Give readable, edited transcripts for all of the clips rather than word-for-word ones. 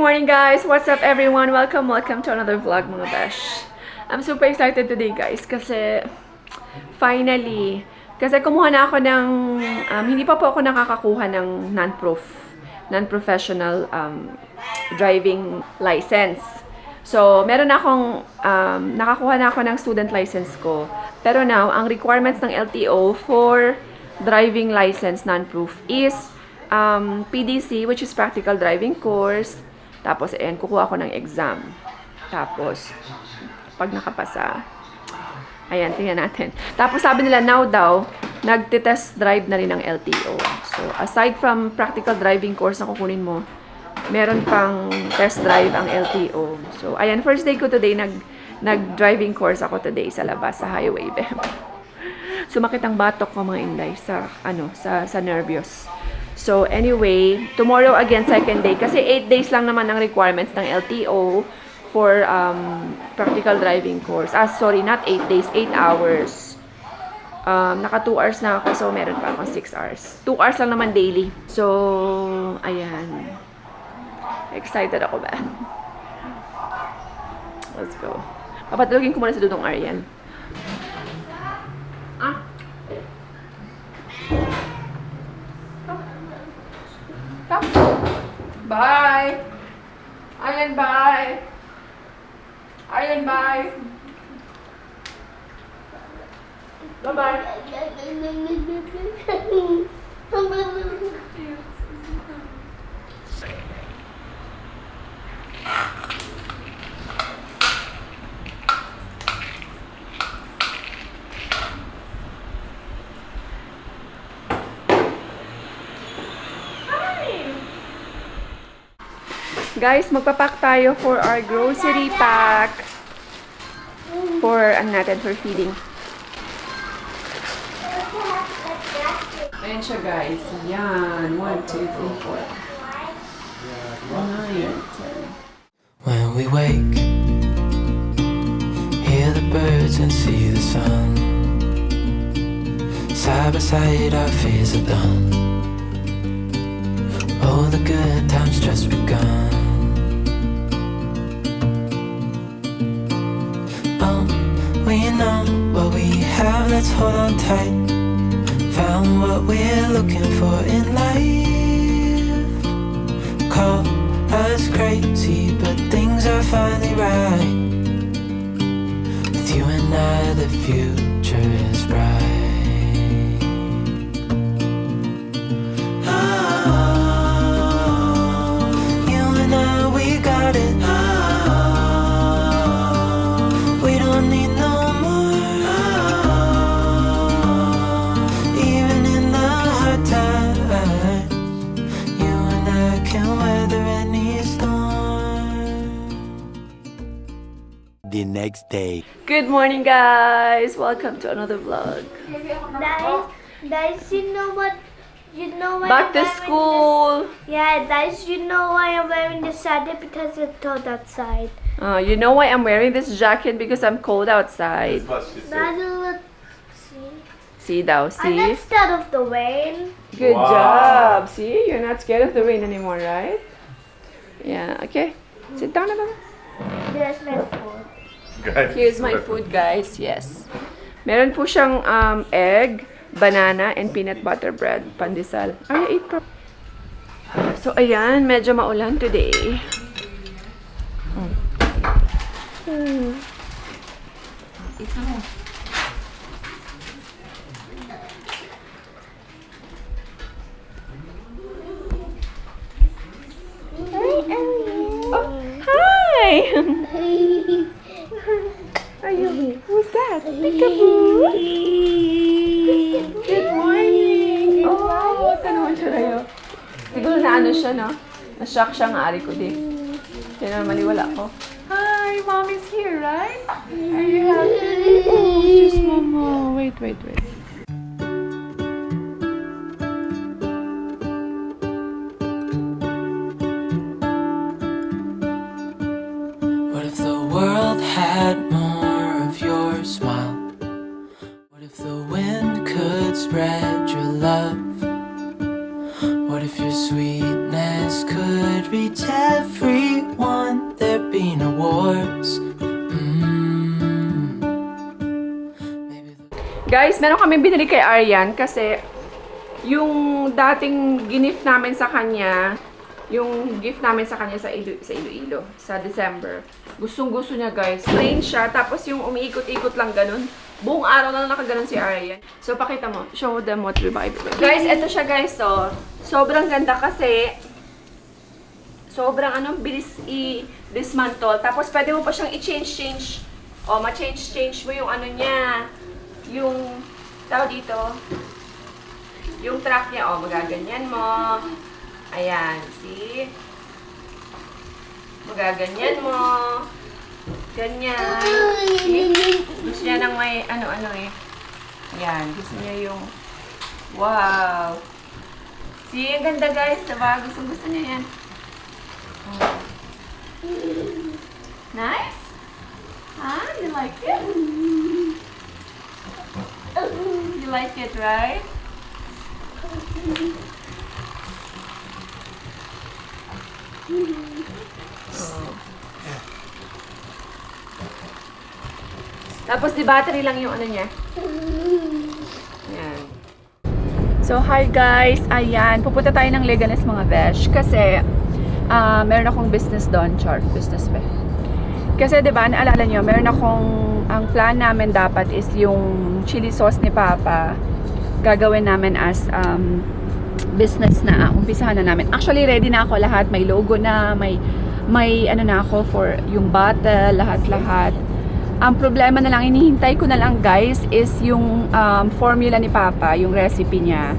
Morning guys! What's up everyone? Welcome to another vlog mga besh. I'm super excited today guys kasi finally, kasi kumuha na ako ng, hindi pa po ako nakakakuha ng non-professional driving license. So, meron na akong, nakakuha na ako ng student license ko. Pero now, ang requirements ng LTO for driving license non-proof is PDC, which is practical driving course. Tapos, ayan, kukuha ako ng exam. Tapos, pag nakapasa, ayan, tingnan natin. Tapos, sabi nila, now daw, nagtitest drive na rin ng LTO. So, aside from practical driving course na kukunin mo, meron pang test drive ang LTO. So, ayan, first day ko today, nag-driving course ako today sa labas, sa highway. Sumakit ang batok ko mga inday sa nervyos. So, anyway, tomorrow again, second day. Kasi 8 days lang naman ang requirements ng LTO for practical driving course. Sorry, not 8 days, 8 hours. Naka 2 hours na ako, so meron pa akong 6 hours. 2 hours lang naman daily. So, ayan. Excited ako ba? Let's go. Papatulogin ko muna si Dudong Aryan. Bye! Aryan, bye! Aryan, bye! Bye-bye! Guys, magpapack tayo for our grocery pack. For, for feeding. Ayan siya guys. Yan. 1, 2, 3, 4. 9, 10. When we wake, hear the birds and see the sun. Side by side our fears are done. Oh, the good times just begun. We know what we have, let's hold on tight. Found what we're looking for in life. Call us crazy, but things are finally right. With you and I, the future is bright. Oh, you and I, we got it. We don't need no the next day. Good morning guys! Welcome to another vlog. Guys, you know what? Back to school! Yeah, guys, you know why I'm wearing this jacket? Because it's cold outside. You know why I'm wearing this jacket? Because I'm cold outside. See daw, I'm see? not scared of the rain. Good job! See? You're not scared of the rain anymore, right? Yeah, okay. Sit down naman. There's my food. Here's my food, guys. Yes. Meron po siyang egg, banana, and peanut butter bread. Pandesal. I ate pa. So, ayan. Medyo maulan today. Ito mo. Oh, hi! Who's that? Peekaboo! Good morning! Oh, tanong siya tayo. Siguro na ano siya, no? Na-shock siya nga ari ko din. Kaya naman maliwala ko. Hi! Mommy's here, right? Are you happy? Oh, just mama. Wait. What if the world had more of your smile? What if the wind could spread your love? What if your sweetness could reach every Guys, meron kami binili kay Aryan kasi yung dating gift namin sa kanya, sa Iloilo, sa December. Gustong-gusto niya, guys. Plain siya, tapos yung umiikot-ikot lang ganun. Buong araw lang nakaganon si Aryan. So, pakita mo. Show them what we buy. Guys, eto siya, guys. So, sobrang ganda kasi sobrang bilis i-dismantle. Tapos, pwede mo pa siyang i-change. O, ma-change mo yung niya. Yung, tawag dito, yung track niya, magaganyan mo. Ayan, see? Magaganyan mo. Ganyan. See? Gusto niya ng may Ayan, gusto niya yung, wow. See, ang ganda guys, diba? Gusto niya yan. Oh. Nice? Huh? You like it? You like it, right? Oh. Tapos di battery lang yung niya. Ayan. So hi guys, ayan, pupunta tayo ng Leganes mga besh kasi meron akong business doon, business ba? Kasi 'di ba, naalala niyo, meron akong ang plan namin dapat is yung chili sauce ni Papa gagawin namin as business na umpisahan na namin. Actually ready na ako lahat, may logo na, may na ako for yung bottle, lahat. Ang problema na lang, inihintay ko na lang guys is yung formula ni Papa, yung recipe niya.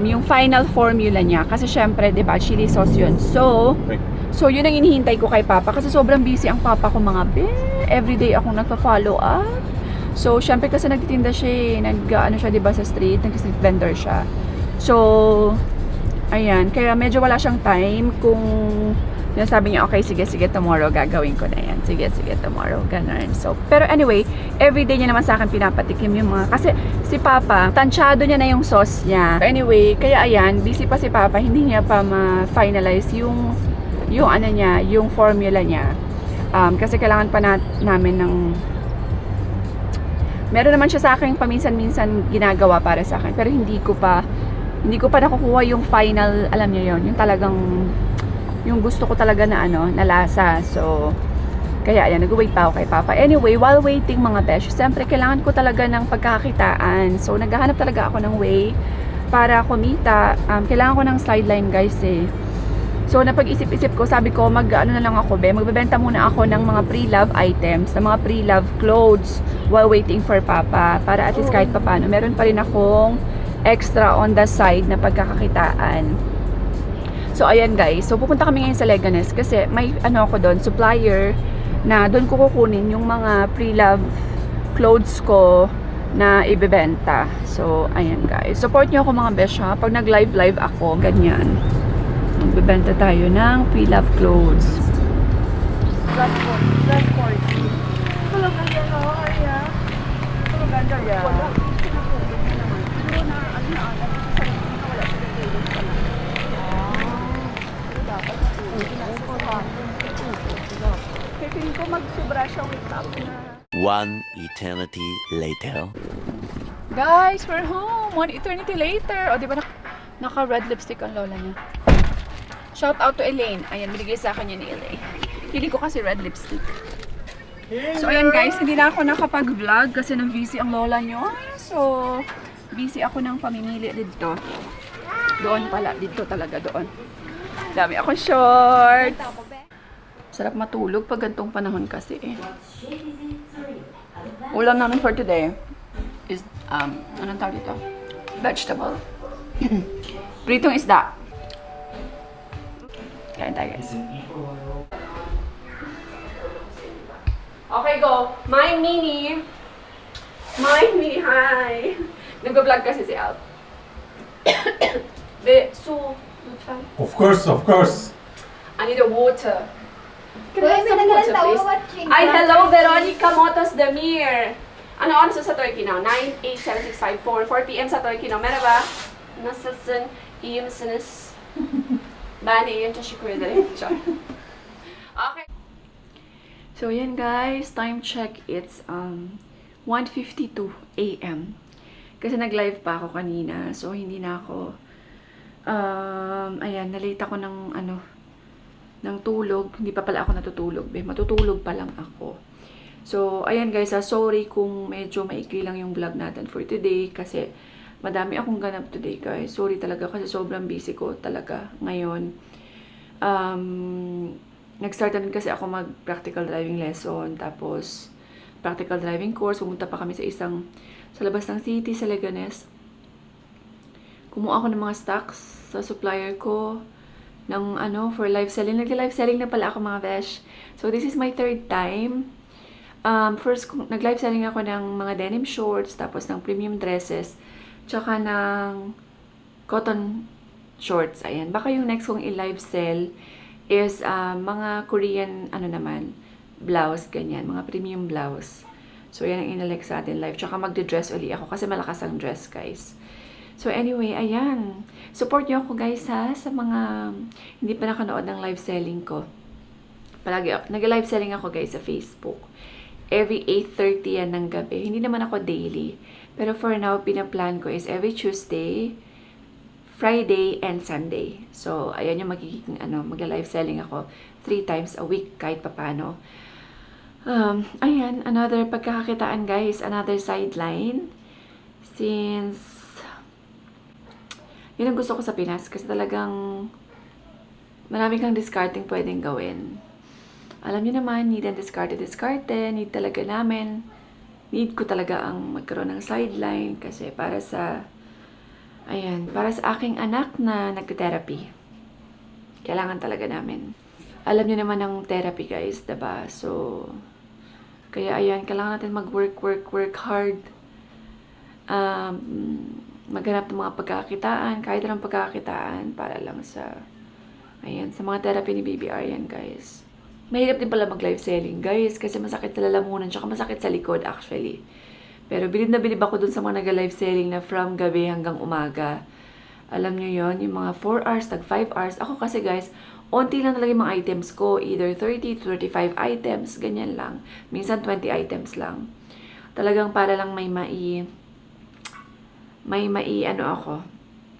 Yung final formula niya kasi syempre 'di ba, chili sauce 'yun. So yun ang inihintay ko kay Papa kasi sobrang busy ang Papa ko mga everyday akong nagpa-follow up. So syempre kasi nagtitinda siya, siya 'di ba sa street, nag-street vendor siya. So ayan, kaya medyo wala siyang time kung sabi niya, okay, sige, tomorrow gagawin ko na yan. Sige, tomorrow, ganun. So, pero anyway, everyday niya naman sa akin pinapatikim yung mga, kasi si Papa, tansyado niya na yung sauce niya. Anyway, kaya ayan, busy pa si Papa, hindi niya pa ma-finalize yung yung formula niya. Kasi kailangan pa namin ng, meron naman siya sa akin paminsan-minsan ginagawa para sa akin, pero hindi ko pa nakukuha yung final, alam niyo yon, yung talagang yung gusto ko talaga na na lasa. So kaya ayan, nag-wait pa ako kay Papa. Anyway, while waiting mga besh, siyempre kailangan ko talaga ng pagkakakitaan. So naghahanap talaga ako ng way para kumita. Kailangan ko ng sideline guys eh. So napag-isip-isip ko, sabi ko na lang ako magbebenta muna ako ng mga pre-love items, ng mga pre-love clothes while waiting for Papa, para at least kahit papaano meron pa rin akong extra on the side na pagkakakitaan. So ayan guys, so pupunta kami ngayon sa Leganes kasi may ako doon, supplier, na doon ko kukunin yung mga pre-love clothes ko na ibebenta. So ayan guys, support nyo ako mga besh ha, pag nag-live ako, ganyan, magbebenta tayo ng pre-love clothes. Plus 40. Talaga yan o, Arya. Talaga yan. Feeling ko magsubra siya wake up na. One eternity later. Guys, we're home. One eternity later. O, di ba naka-red lipstick ang lola niya. Shout out to Elaine. Ayan, binigay sa akin yan ni Elaine. Feeling ko kasi red lipstick. So, ayan guys, hindi na ako nakapag-vlog kasi nang busy ang lola niyo. So, busy ako ng pamimili dito. Doon pala. Dito talaga, doon. Dami akong shorts. Sarap matulog pag gantong panahon kasi eh. Ulam namin for today is, anong tawag dito? Vegetable. Pritong isda. Kain tayo guys. Okay, go. My mini, hi. Nag-vlog kasi si Al. Of course. I need a water. Can I have Wait, some may water, naglalatawa please? watching. Ay, hello, Veronica Motos Damir. Ano oras sa Turkey now? 9:87654. 4 p.m. sa Turkey now. Merhaba. Nasılsın? İyi misiniz? Ben iyiyim. Teşekkür ederim. Okay. So, yan guys. Time check. It's 1:52 a.m. Kasi nag-live pa ako kanina. So, hindi na ako, ayan, nalate ako ng tulog. Hindi pa pala ako natutulog. Matutulog pa lang ako. So, ayan guys, sorry kung medyo maikli lang yung vlog natin for today. Kasi, madami akong ganap today guys. Sorry talaga kasi sobrang busy ko talaga ngayon. Nag-start na rin kasi ako mag-practical driving lesson. Tapos, practical driving course. Pumunta pa kami sa labas ng city, sa Leganes. Kumuha ako ng mga stocks sa supplier ko ng for live selling. Nag-live selling na pala ako mga besh. So, this is my 3rd time. First, nag-live selling ako ng mga denim shorts, tapos ng premium dresses, tsaka ng cotton shorts. Ayan. Baka yung next kong i-live sell is mga Korean, blouse, ganyan. Mga premium blouse. So, yan ang inalek sa atin live. Tsaka magde-dress uli ako kasi malakas ang dress, guys. So, anyway, ayan. Support nyo ako, guys, ha? Sa mga hindi pa nakanood ng live selling ko. Palagi, nag-live selling ako, guys, sa Facebook. Every 8:30 yan ng gabi. Hindi naman ako daily. Pero for now, pinaplan ko is every Tuesday, Friday, and Sunday. So, ayan yung magiging, mag-live selling ako 3 times a week, kahit papano. Ayan, another pagkakakitaan guys, another sideline. Since, yun ang gusto ko sa Pinas kasi talagang marami kang discarding pwedeng gawin. Alam niyo naman, need and discarte, need talaga namin. Need ko talaga ang magkaroon ng sideline kasi para sa aking anak na nagte-therapy. Kailangan talaga namin. Alam niyo naman ang therapy guys, diba? So, kaya ayan, kailangan natin mag-work hard. Maghanap ng mga pagkakakitaan, kahit anong pagkakakitaan para lang sa mga therapy ni BBR yan guys. Mahirap din pala mag-live selling guys kasi masakit sa lalamunan tsaka masakit sa likod actually. Pero bilib na bilib ako dun sa mga nag-live selling na from gabi hanggang umaga. Alam niyo yon, yung mga 4 hours, tag 5 hours. Ako kasi guys, onti lang talaga yung mga items ko. Either 30 to 35 items, ganyan lang. Minsan 20 items lang. Talagang para lang may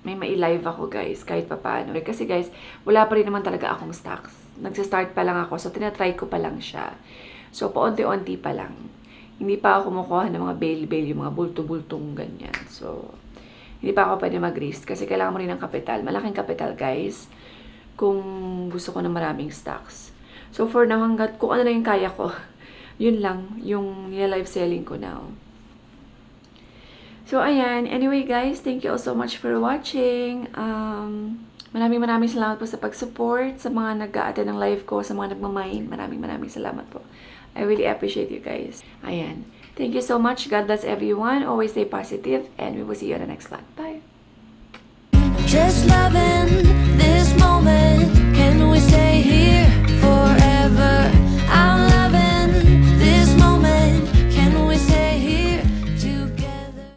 mai-live ako guys, kahit papaano. Kasi guys, wala pa rin naman talaga akong stocks. Nagsa-start pa lang ako, so tinatry ko pa lang siya. So, paunti-unti pa lang. Hindi pa ako kumukuha ng mga bail-bail, yung mga bulto-bultong ganyan. So, hindi pa ako pwede mag-risk kasi kailangan mo rin ng kapital. Malaking kapital guys, kung gusto ko ng maraming stocks. So, for now, hanggat kung ano na yung kaya ko, yun lang, yung nila-live selling ko now. So, ayan. Anyway, guys, thank you all so much for watching. Maraming salamat po sa pag-support, sa mga nag-a-attend ng live ko, sa mga nagmamain. Maraming salamat po. I really appreciate you guys. Ayan. Thank you so much. God bless everyone. Always stay positive, and we will see you on the next vlog. Bye! Just loving